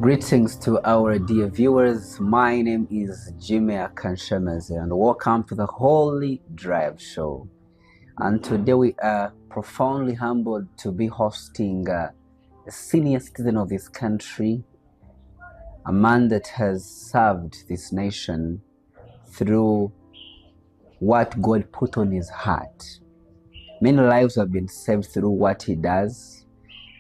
Greetings to our dear viewers. My name is Jimmy Akanshemeze and welcome to the Holy Drive Show. And today we are profoundly humbled to be hosting a senior citizen of this country, a man that has served this nation through what God put on his heart. Many lives have been saved through what he does,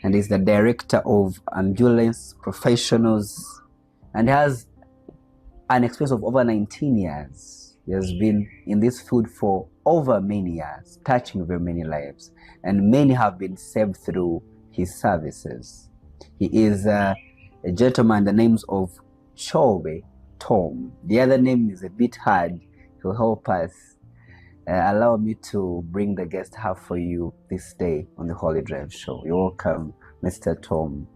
and is the director of ambulance professionals and has an experience of over 19 years. He has been in this field for over many years, touching very many lives, and many have been saved through his services. He is a gentleman, the names of Chobe Tom. The other name is a bit hard. He'll help us. Allow me to bring the guest I have for you this day on the Holy Drive Show. You're welcome, Mr. Tom.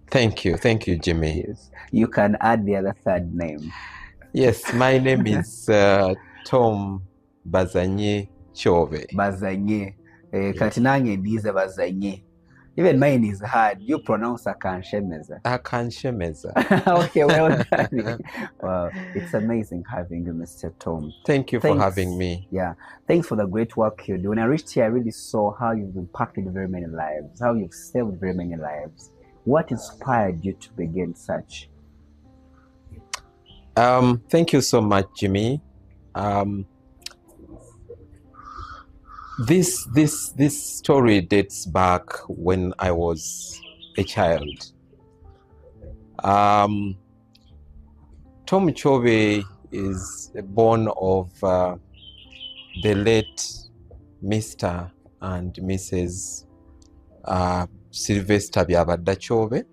Thank you, Jimmy. Yes. You can add the other third name. Yes, my name is Tom Bazanye Chobe. Bazanye. Katinange ndize Bazanye. Even mine is hard. You pronounce Akanshemeze. Akanshemeze. Okay, well done. Wow, it's amazing having you, Mr. Tom. Thank you for having me. Yeah, thanks for the great work you do. When I reached here, I really saw how you've impacted very many lives, how you've saved very many lives. What inspired you to begin such? Thank you so much, Jimmy. This story dates back when I was a child. Tom Chobe is born of the late Mr. and Mrs. Sylvester Byabadda Chobe,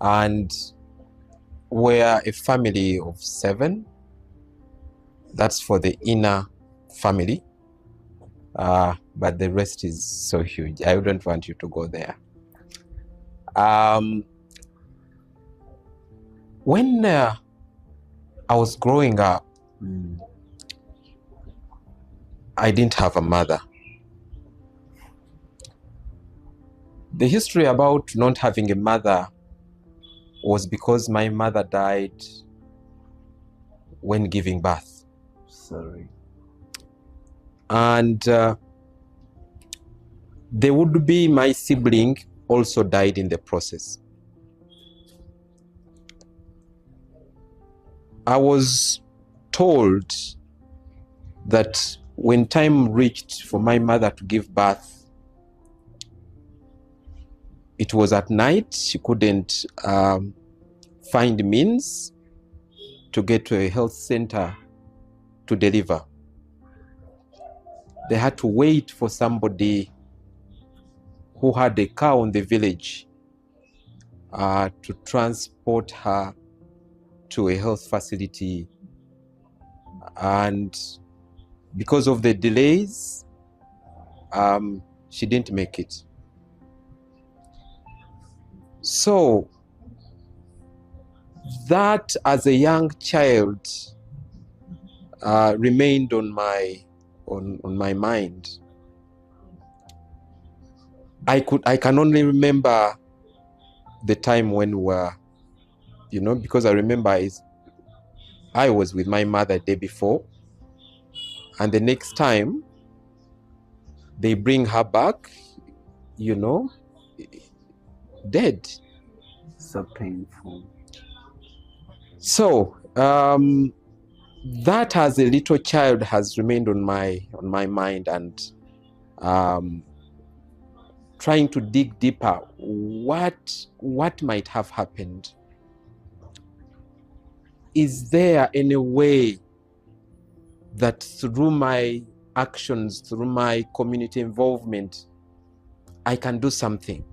and we're a family of 7. That's for the inner family. But the rest is so huge. I wouldn't want you to go there. When I was growing up, I didn't have a mother. The history about not having a mother was because my mother died when giving birth. Sorry. And there would be my sibling also died in the process. I was told that when time reached for my mother to give birth, it was at night. She couldn't find means to get to a health center to deliver. They had to wait for somebody who had a car in the village to transport her to a health facility. And because of the delays, she didn't make it. So that, as a young child, remained on my mind. I can only remember the time when we were, because I remember I was with my mother the day before, and the next time they bring her back, dead. So painful. So that, as a little child, has remained on my mind, and trying to dig deeper, what might have happened? Is there any way that through my actions, through my community involvement, I can do something?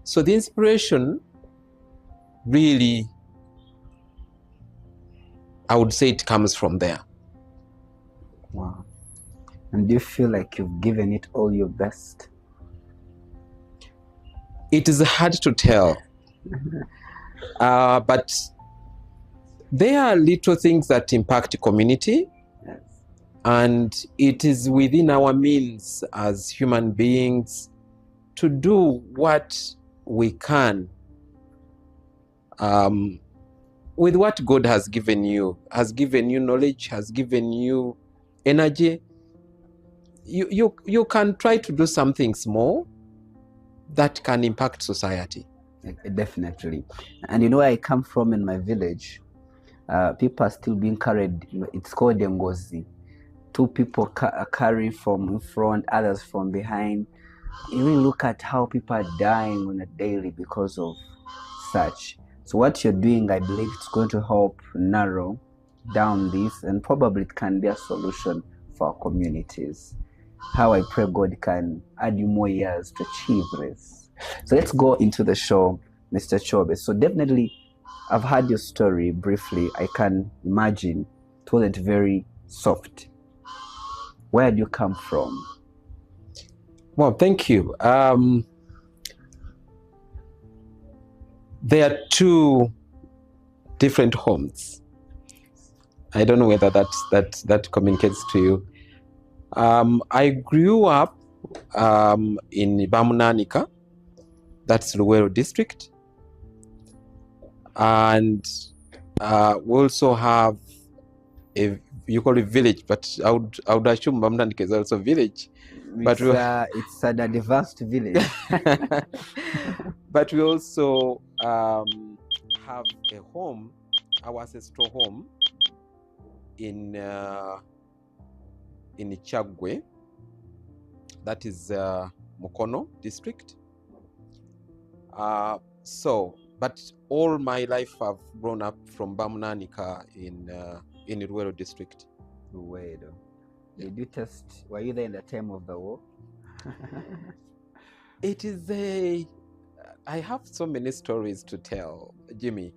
So the inspiration, really, I would say it comes from there. Wow. And do you feel like you've given it all your best? It is hard to tell. But there are little things that impact the community. Yes. And it is within our means as human beings to do what we can with what God has given you knowledge, has given you energy. You can try to do something small that can impact society. Definitely. And you know, where I come from in my village, people are still being carried. It's called Ngozi. Two people carry from in front, others from behind. You really look at how people are dying on a daily because of such. So what you're doing, I believe it's going to help narrow down this, and probably it can be a solution for our communities. How I pray God can add you more years to achieve this. So let's go into the show, Mr. Chobe. So definitely, I've heard your story briefly. I can imagine it wasn't very soft. Where do you come from? Well, thank you. There are two different homes. I don't know whether that communicates to you. I grew up in Bamunanika, that's Luwero district, and we also have you call it village, but I would assume Bamunanika is also village. But it's an advanced village. But we also have a home, our ancestral home, in Chagwe, that is Mukono district. But all my life I've grown up from Bamunanika in Luwero district. Luwero. Did you were you there in the time of the war? It is I have so many stories to tell, Jimmy,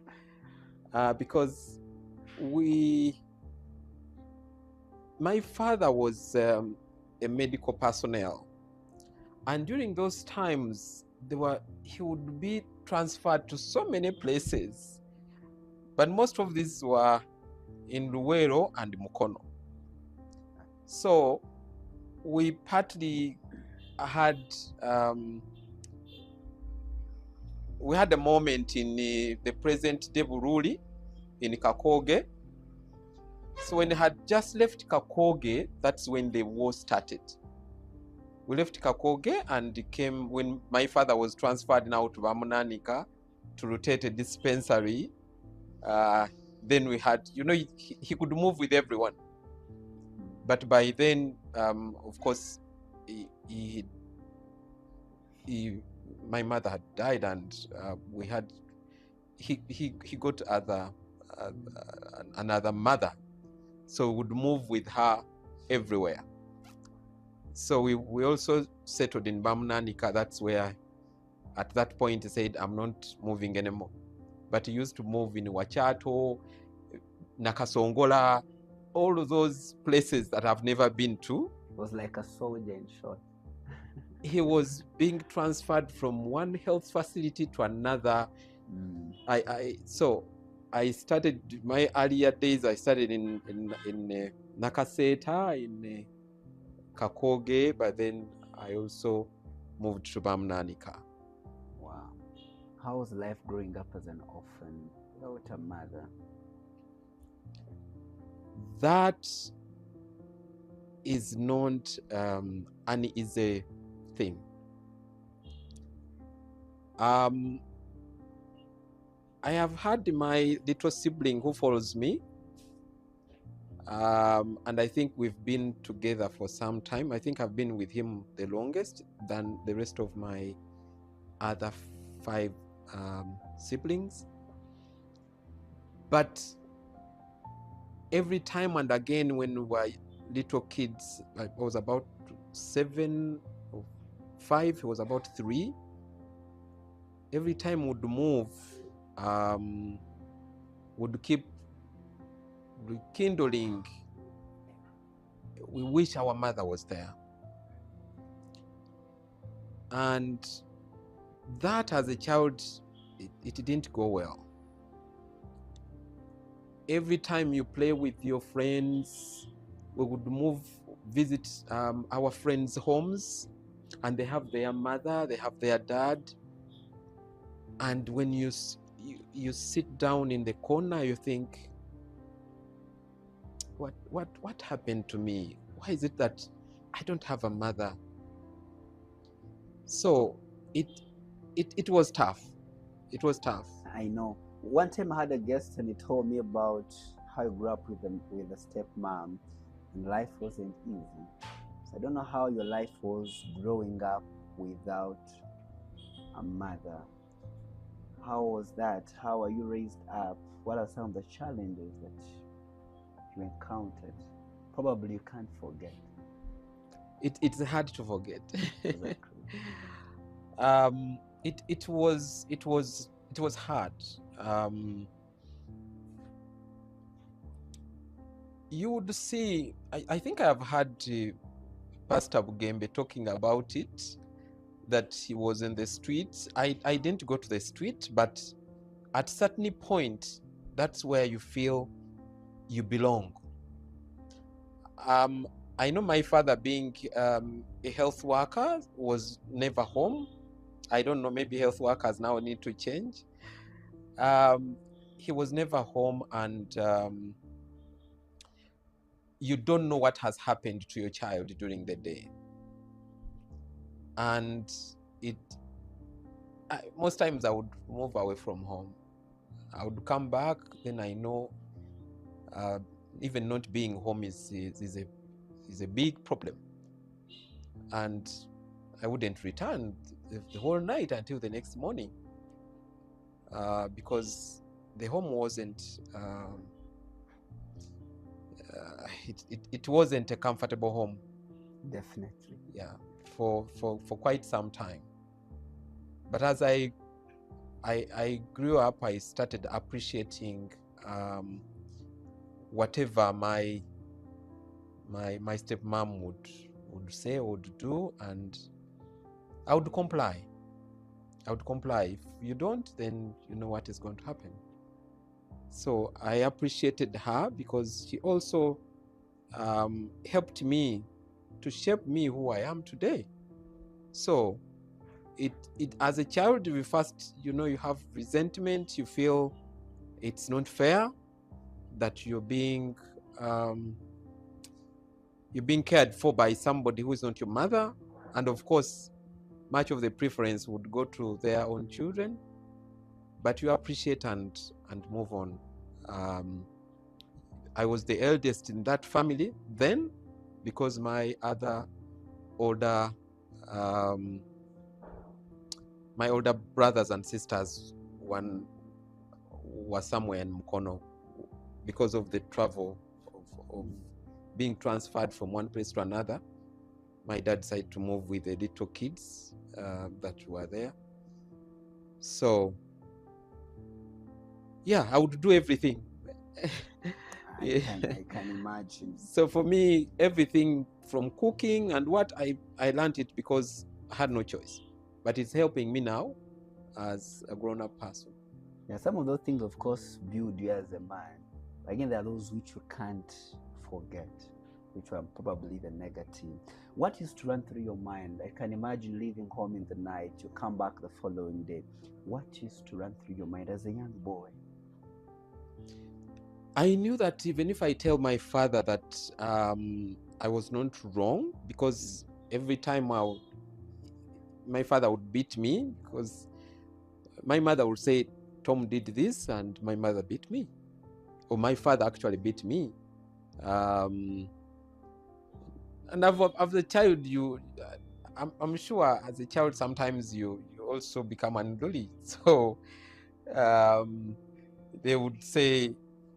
because my father was a medical personnel, and during those times he would be transferred to so many places, but most of these were in Luwero and Mukono. So we partly had a moment in the present day Bururi in Kakoge. So when they had just left Kakoge, that's when the war started. We left Kakoge and came when my father was transferred now to Bamunanika to rotate a dispensary. Then we had, he could move with everyone. But by then, of course, my mother had died, and he got another mother, so we would move with her everywhere. So we also settled in Bamunanika. That's where, at that point, he said, I'm not moving anymore. But he used to move in Wachato, Nakasongola, all of those places that I've never been to. It was like a soldier in short. He was being transferred from one health facility to another. So I started my earlier days. I started in Nakaseta, in Kakoge, but then I also moved to Bamunanika. Wow. How was life growing up as an orphan without a mother? That is not an easy thing. I have had my little sibling who follows me, and I think we've been together for some time. I think I've been with him the longest than the rest of my other 5 siblings. But every time and again, when we were little kids, I was about 7 or 5, he was about 3. Every time we'd move, would keep rekindling. We wish our mother was there. And that, as a child, it didn't go well. Every time you play with your friends, we would visit our friends' homes. and they have their mother, they have their dad, and when you sit down in the corner, you think, what happened to me? Why is it that I don't have a mother? So it was tough. It was tough. I know. One time I had a guest and he told me about how he grew up with a stepmom, and life wasn't easy. So I don't know how your life was growing up without a mother. How was that? How were you raised up? What are some of the challenges that you encountered? Probably you can't forget. It's hard to forget. Exactly. It was hard. You would see, I think I have heard Pastor Bugembe talking about it, that he was in the streets. I didn't go to the street, but at certain point, that's where you feel you belong. I know my father, being a health worker, was never home. I don't know, maybe health workers now need to change. He was never home, and you don't know what has happened to your child during the day. And most times I would move away from home. I would come back, then I know even not being home is a big problem. And I wouldn't return the whole night until the next morning, because the home wasn't it wasn't a comfortable home. Definitely. Yeah, for quite some time. But as I grew up, I started appreciating whatever my stepmom would say, would do, and I would comply. If you don't, then you know what is going to happen. So I appreciated her because she also helped me to shape me who I am today. So it as a child, you first, you have resentment. You feel it's not fair that you're being cared for by somebody who is not your mother, and of course much of the preference would go to their own children, but you appreciate and move on. I was the eldest in that family then, because my other older my older brothers and sisters were somewhere in Mukono because of the travel of being transferred from one place to another. My dad decided to move with the little kids that were there. So yeah, I would do everything. I can imagine. So for me, everything from cooking and what I learned it because I had no choice, but it's helping me now as a grown-up person. Yeah, some of those things, of course, build you as a man. But again, there are those which you can't forget, which are probably the negative. What used to run through your mind? I can imagine leaving home in the night, you come back the following day. What used to run through your mind as a young boy? I knew that even if I tell my father that I was not wrong, because every time my father would beat me, because my mother would say, Tom did this, and my mother beat me. Or my father actually beat me. And as a child, I'm sure as a child sometimes you also become unruly. So they would say,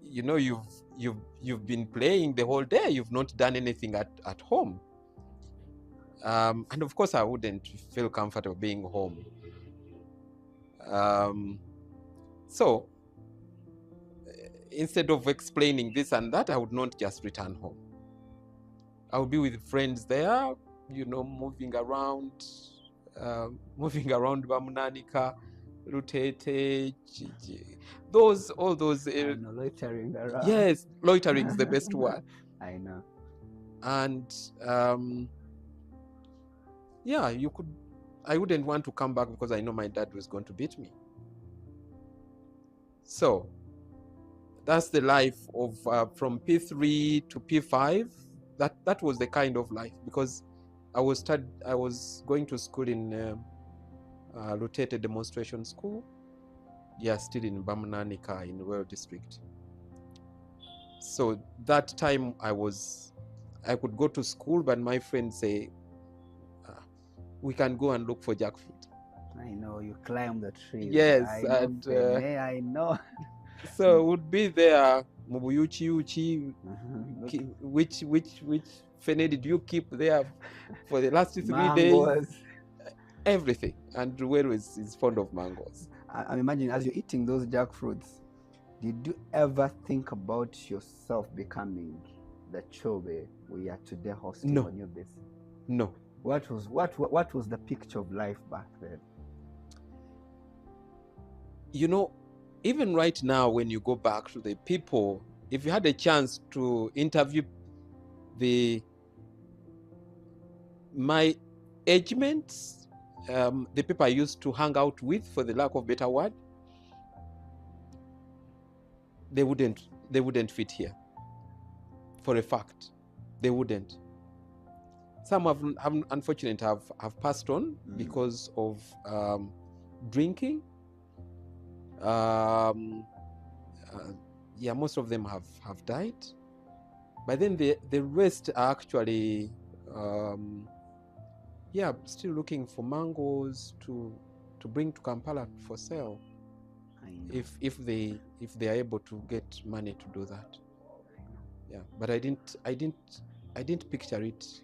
you've been playing the whole day, you've not done anything at home. And of course I wouldn't feel comfortable being home. So instead of explaining this and that, I would not just return home. I would be with friends there, moving around Bamunanika, Rutete, all those loitering around. Yes, loitering is the best word. I know. And yeah, you could. I wouldn't want to come back because I know my dad was going to beat me. So that's the life of from P3 to P5. That was the kind of life, because I was going to school in Lutete Demonstration School. Yeah, still in Bamnanika in Royal District. So that time I could go to school, but my friends say, we can go and look for jackfruit. I know, you climb the trees. Yes, I know, and Fene, I know. so would be there, Mubuyuchi, Look, which Fene did you keep there for the last 3 days? mangoes. Everything. And Ruweru is fond of mangoes. I'm imagining, as you're eating those jackfruits, did you ever think about yourself becoming the Chobe we are today hosting No. on your base? No. What was the picture of life back then? You know, even right now, when you go back to the people, if you had a chance to interview my age mates, the people I used to hang out with, for the lack of better word, they wouldn't fit here. For a fact, they wouldn't. Some have unfortunately have passed on because of drinking. Yeah, most of them have died. But then the rest are actually still looking for mangoes to bring to Kampala for sale. If they are able to get money to do that. Yeah, but I didn't picture it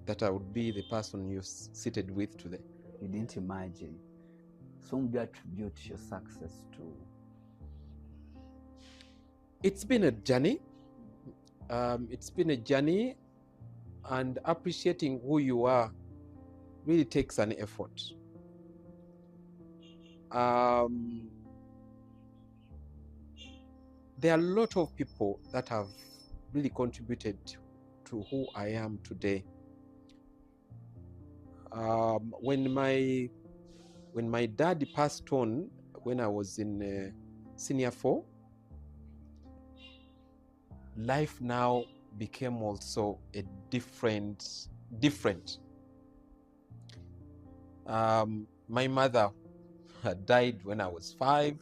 that I would be the person you're seated with today. You didn't imagine. So would you attribute your success to? It's been a journey. And appreciating who you are really takes an effort. There are a lot of people that have really contributed to who I am today. When my dad passed on, when I was in senior 4, life now became also a different. My mother had died when I was 5,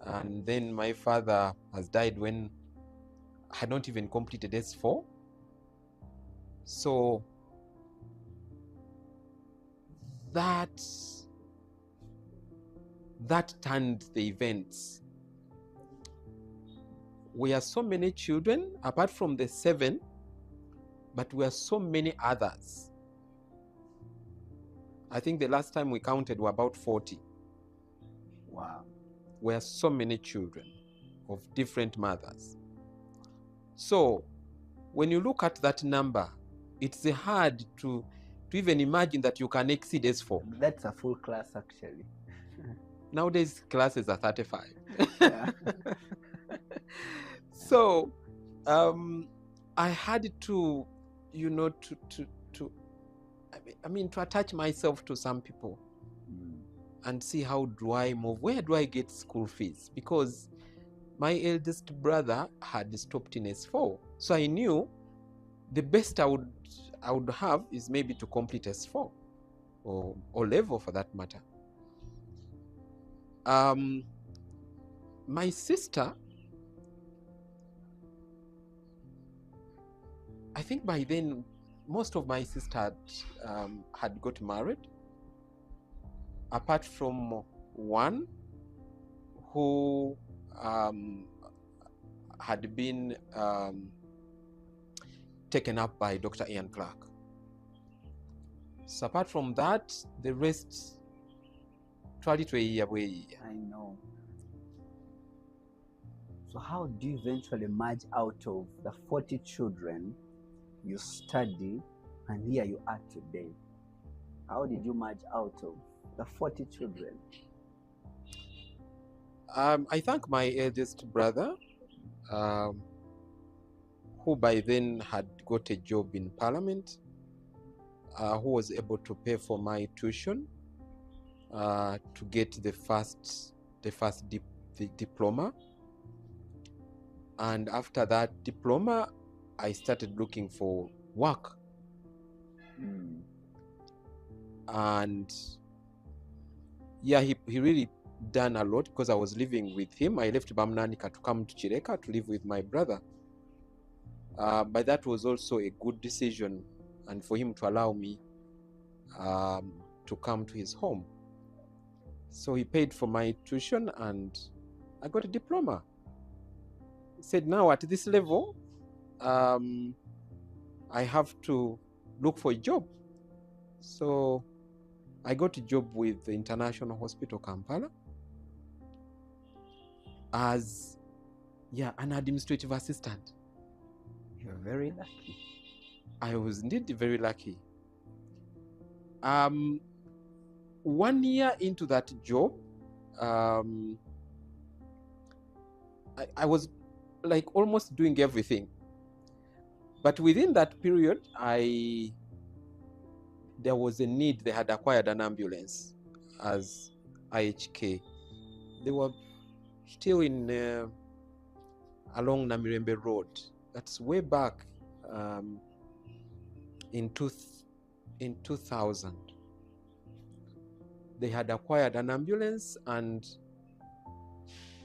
and then my father has died when I had not even completed S4. So that turned the events. We are so many children, apart from the 7, but we are so many others. I think the last time we counted were about 40. Wow. We are so many children of different mothers. So when you look at that number, it's hard to even imagine that you can exceed S4. That's a full class, actually. Nowadays, classes are 35. Yeah. So I had to, to attach myself to some people and see how do I move, where do I get school fees, because my eldest brother had stopped in S4. So I knew the best I would have is maybe to complete S4 or level, for that matter. My sister, I think by then most of my sisters had got married, apart from one who had been taken up by Dr. Ian Clark. So apart from that, the rest tried to a year away. I know. So how do you eventually merge out of the 40 children you study and here you are today? How did you merge out of the 40 children? I thank my eldest brother, who by then had got a job in Parliament, who was able to pay for my tuition to get the first diploma. And after that diploma, I started looking for work. And yeah, he really done a lot, because I was living with him. I left Bamnanika to come to Chireka to live with my brother. But that was also a good decision, and for him to allow me to come to his home. So he paid for my tuition and I got a diploma. He said, now at this level, I have to look for a job. So I got a job with the International Hospital Kampala as an administrative assistant. You're very lucky. I was indeed very lucky. 1 year into that job, I was like almost doing everything. But within that period, there was a need. They had acquired an ambulance as IHK. They were still in along Namirembe Road. That's way back in 2000. They had acquired an ambulance, and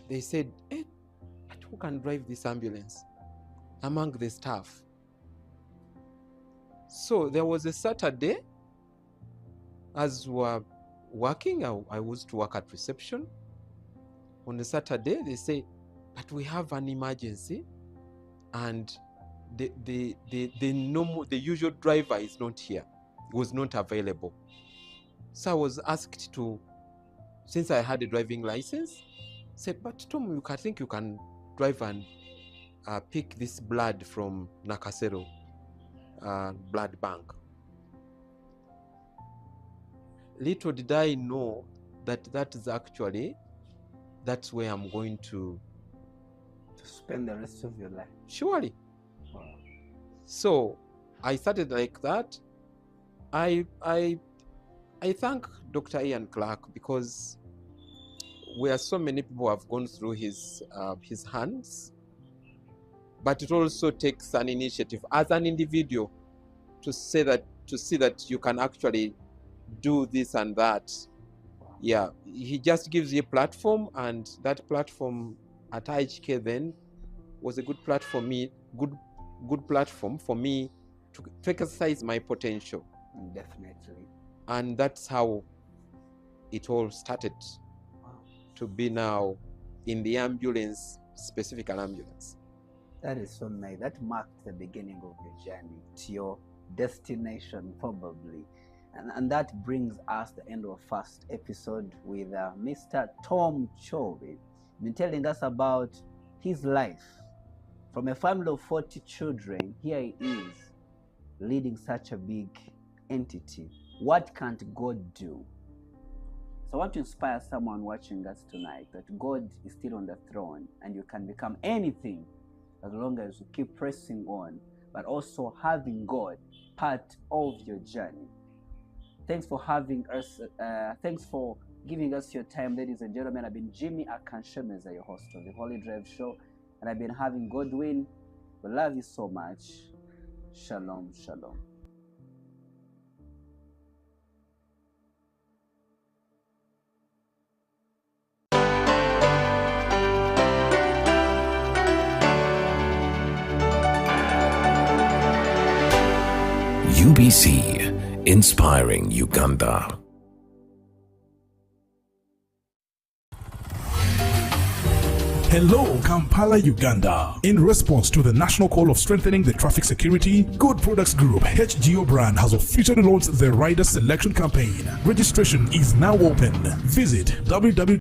they said, but who can drive this ambulance among the staff? So there was a Saturday, as we were working, I was to work at reception. On the Saturday, they say, but we have an emergency, and the usual driver is not here, was not available. So I was asked to, since I had a driving license, said, but Tom, I think you can drive and pick this blood from Nakasero blood bank. Little did I know that is actually, that's where I'm going to spend the rest of your life. Surely. Wow. So I started like that. I thank Dr. Ian Clark, because where so many people have gone through his hands, but it also takes an initiative as an individual to see that you can actually do this and that. Yeah, he just gives you a platform, and that platform at IHK then was a good platform for me to exercise my potential. Definitely. And that's how it all started. Wow. To be now in the ambulance, specific ambulance. That is so nice. That marked the beginning of your journey to your destination, probably. And that brings us to the end of our first episode with Mr. Tom Chobe. Been telling us about his life. From a family of 40 children, here he is, leading such a big entity. What can't God do? So I want to inspire someone watching us tonight that God is still on the throne, and you can become anything as long as you keep pressing on, but also having God part of your journey. Thanks for having us. Thanks for giving us your time, ladies and gentlemen. I've been Jimmy Akanshemeza, your host of the Holy Drive Show, and I've been having Godwin. We love you so much. Shalom, shalom. UBC, inspiring Uganda. Hello, Kampala, Uganda. In response to the national call of strengthening the traffic security, Good Products Group HGO brand has officially launched the Rider Selection Campaign. Registration is now open. Visit www